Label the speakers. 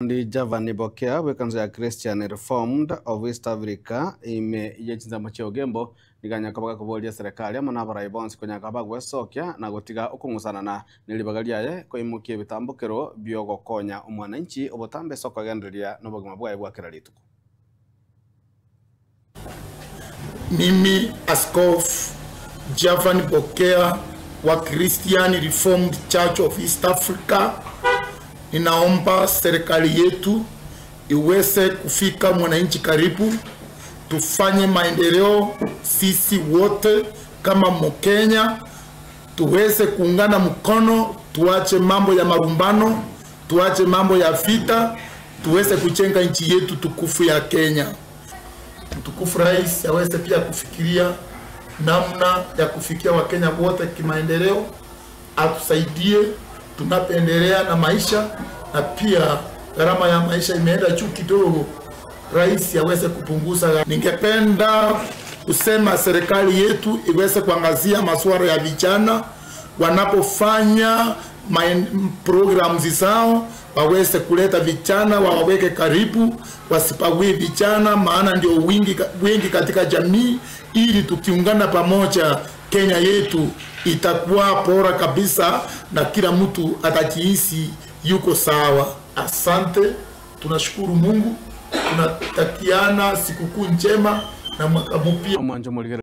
Speaker 1: Ndi Javani Bokea wekanzo ya Christian Reformed of East Africa ime yechinza machio gembo niganya kabaga kubolia serikali ama nabara ibonsi konya kabaga wesokia na gotiga ukungusana na nilibagalia ye ko imukie bitambukiro byogo konya umwananchi obotambe soko genderia no bogima bwa ibwakira lituko.
Speaker 2: Mimi Askofu Javani Bokea wa Christian Reformed Church of East Africa, ninaomba serikali yetu iweze kufika mwananchi karibu, tufanye maendeleo sisi wote kama Mkenya, tuweze kuungana mkono, tuache mambo ya marumbano, tuache mambo ya vita, tuweze kujenga nchi yetu tukufu ya Kenya. Mtukufu Rais aweze pia kufikiria namna ya kufikia Wakenya wote kimaendeleo, atusaidie tunapendelea na maisha, na pia gharama ya maisha imeenda juu kidogo, Rais aweze kupunguza. Ningependa kusema serikali yetu iweze kuangazia masuala ya vijana, wanapofanya programs zao waweze kuleta vijana waweke karibu, wasipague vijana, maana ndio wengi katika jamii, ili tukiungana pamoja Kenya yetu itakuwa bora kabisa na kila mtu atajihisi yuko sawa. Asante, tunashukuru Mungu, tunatakiana sikukuu njema na mwaka mpya.